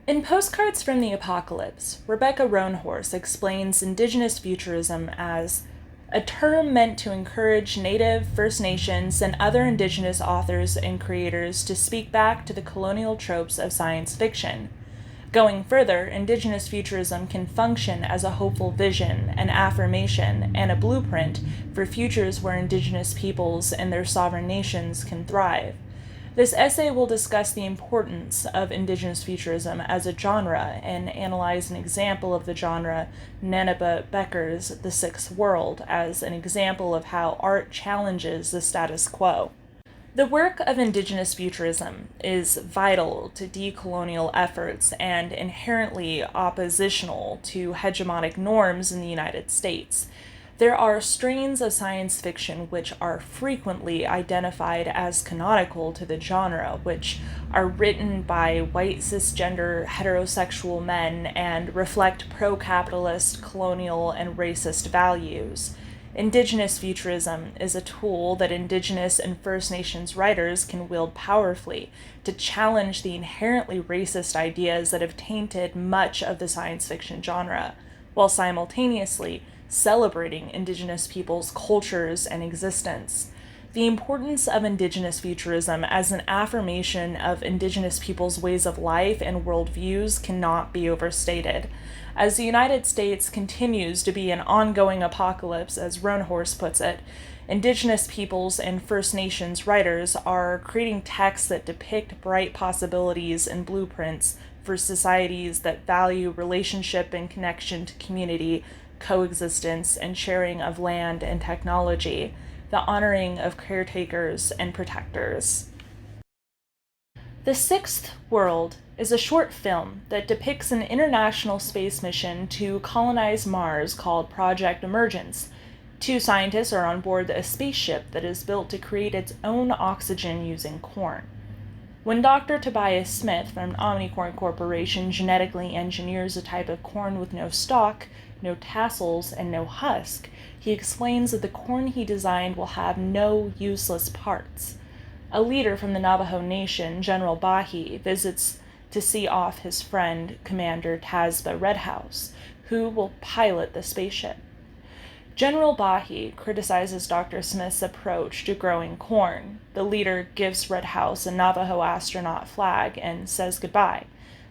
In Postcards from the Apocalypse, Rebecca Roanhorse explains Indigenous futurism as a term meant to encourage Native, First Nations, and other Indigenous authors and creators to speak back to the colonial tropes of science fiction. Going further, Indigenous futurism can function as a hopeful vision, an affirmation, and a blueprint for futures where Indigenous peoples and their sovereign nations can thrive. This essay will discuss the importance of Indigenous futurism as a genre and analyze an example of the genre, Nanaba Becker's The Sixth World, as an example of how art challenges the status quo. The work of Indigenous futurism is vital to decolonial efforts and inherently oppositional to hegemonic norms in the United States. There are strains of science fiction which are frequently identified as canonical to the genre, which are written by white cisgender heterosexual men and reflect pro-capitalist, colonial, and racist values. Indigenous futurism is a tool that Indigenous and First Nations writers can wield powerfully to challenge the inherently racist ideas that have tainted much of the science fiction genre, while simultaneously celebrating Indigenous peoples' cultures and existence. The importance of Indigenous futurism as an affirmation of Indigenous peoples' ways of life and worldviews cannot be overstated. As the United States continues to be an ongoing apocalypse, as Roanhorse puts it, Indigenous peoples and First Nations writers are creating texts that depict bright possibilities and blueprints for societies that value relationship and connection to community, coexistence, and sharing of land and technology, the honoring of caretakers and protectors. The Sixth World is a short film that depicts an international space mission to colonize Mars called Project Emergence. Two scientists are on board a spaceship that is built to create its own oxygen using corn. When Dr. Tobias Smith from Omnicorn Corporation genetically engineers a type of corn with no stalk, no tassels, and no husk, he explains that the corn he designed will have no useless parts. A leader from the Navajo Nation, General Bahi, visits to see off his friend, Commander Tasba Redhouse, who will pilot the spaceship. General Bahi criticizes Dr. Smith's approach to growing corn. The leader gives Redhouse a Navajo astronaut flag and says goodbye.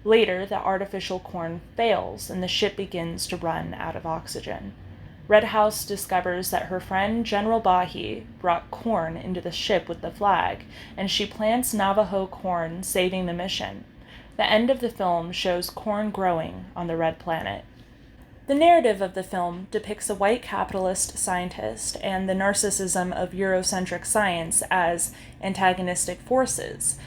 Later, the artificial corn fails and the ship begins to run out of oxygen. Redhouse discovers that her friend General Bahi brought corn into the ship with the flag, and she plants Navajo corn, saving the mission. The end of the film shows corn growing on the Red Planet. The narrative of the film depicts a white capitalist scientist and the narcissism of Eurocentric science as antagonistic forces.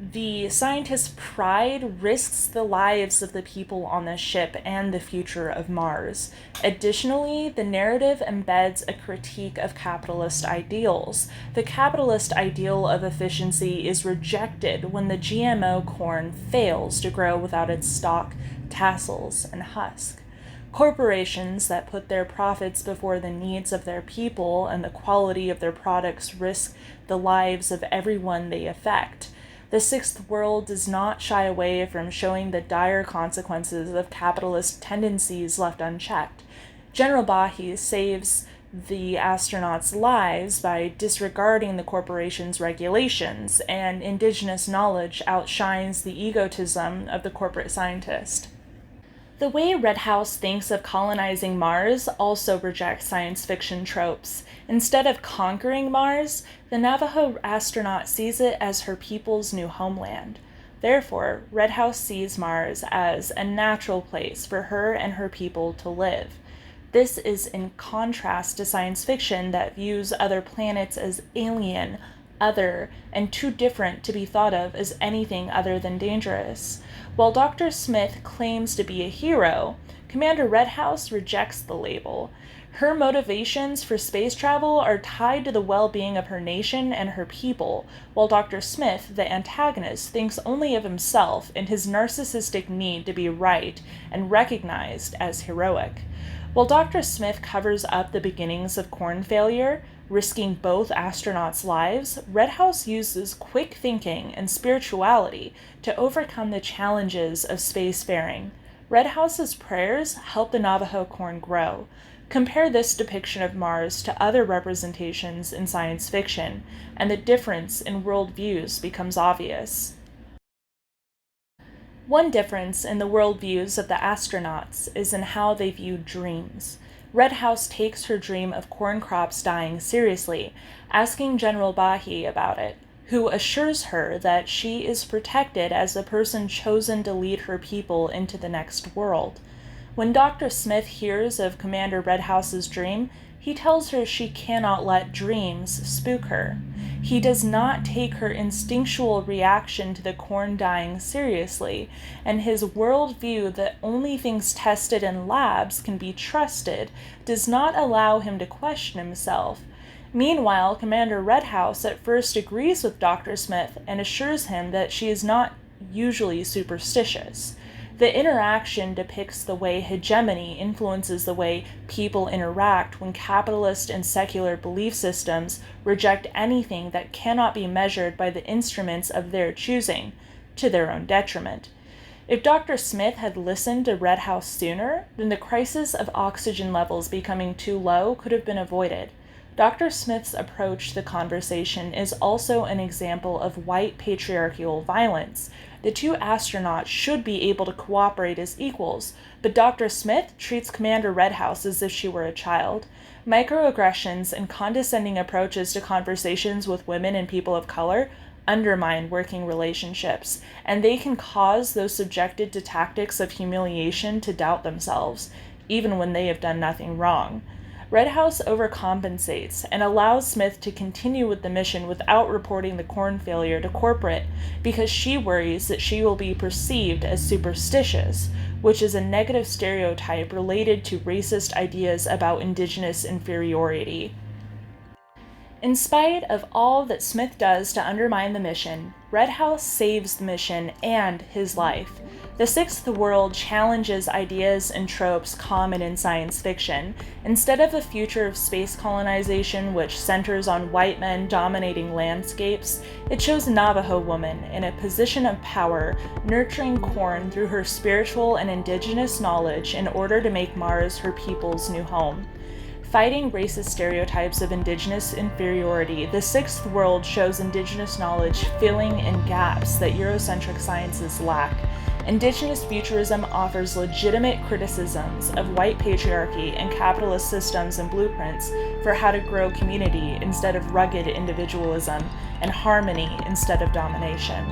The scientist's pride risks the lives of the people on the ship and the future of Mars. Additionally, the narrative embeds a critique of capitalist ideals. The capitalist ideal of efficiency is rejected when the GMO corn fails to grow without its stalk, tassels, and husk. Corporations that put their profits before the needs of their people and the quality of their products risk the lives of everyone they affect. The Sixth World does not shy away from showing the dire consequences of capitalist tendencies left unchecked. General Bahi saves the astronauts' lives by disregarding the corporation's regulations, and Indigenous knowledge outshines the egotism of the corporate scientist. The way Redhouse thinks of colonizing Mars also rejects science fiction tropes. Instead of conquering Mars, the Navajo astronaut sees it as her people's new homeland. Therefore, Redhouse sees Mars as a natural place for her and her people to live. This is in contrast to science fiction that views other planets as alien, other, and too different to be thought of as anything other than dangerous. While Dr. Smith claims to be a hero, Commander Redhouse rejects the label. Her motivations for space travel are tied to the well-being of her nation and her people, while Dr. Smith, the antagonist, thinks only of himself and his narcissistic need to be right and recognized as heroic. While Dr. Smith covers up the beginnings of corn failure, Risking both astronauts' lives, Red House uses quick thinking and spirituality to overcome the challenges of spacefaring. Red House's prayers help the Navajo corn grow. Compare this depiction of Mars to other representations in science fiction, and the difference in worldviews becomes obvious. One difference in the worldviews of the astronauts is in how they view dreams. Red House takes her dream of corn crops dying seriously, asking General Bahi about it, who assures her that she is protected as the person chosen to lead her people into the next world. When Dr. Smith hears of Commander Red House's dream, he tells her she cannot let dreams spook her. He does not take her instinctual reaction to the corn dying seriously, and his worldview that only things tested in labs can be trusted does not allow him to question himself. Meanwhile, Commander Red House at first agrees with Dr. Smith and assures him that she is not usually superstitious. The interaction depicts the way hegemony influences the way people interact when capitalist and secular belief systems reject anything that cannot be measured by the instruments of their choosing, to their own detriment. If Dr. Smith had listened to Red House sooner, then the crisis of oxygen levels becoming too low could have been avoided. Dr. Smith's approach to the conversation is also an example of white patriarchal violence. The two astronauts should be able to cooperate as equals, but Dr. Smith treats Commander Red House as if she were a child. Microaggressions and condescending approaches to conversations with women and people of color undermine working relationships, and they can cause those subjected to tactics of humiliation to doubt themselves, even when they have done nothing wrong. Red House overcompensates and allows Smith to continue with the mission without reporting the corn failure to corporate because she worries that she will be perceived as superstitious, which is a negative stereotype related to racist ideas about Indigenous inferiority. In spite of all that Smith does to undermine the mission, Red House saves the mission and his life. The Sixth World challenges ideas and tropes common in science fiction. Instead of a future of space colonization which centers on white men dominating landscapes, it shows a Navajo woman in a position of power, nurturing corn through her spiritual and indigenous knowledge in order to make Mars her people's new home. Fighting racist stereotypes of Indigenous inferiority, The Sixth World shows Indigenous knowledge filling in gaps that Eurocentric sciences lack. Indigenous futurism offers legitimate criticisms of white patriarchy and capitalist systems and blueprints for how to grow community instead of rugged individualism, and harmony instead of domination.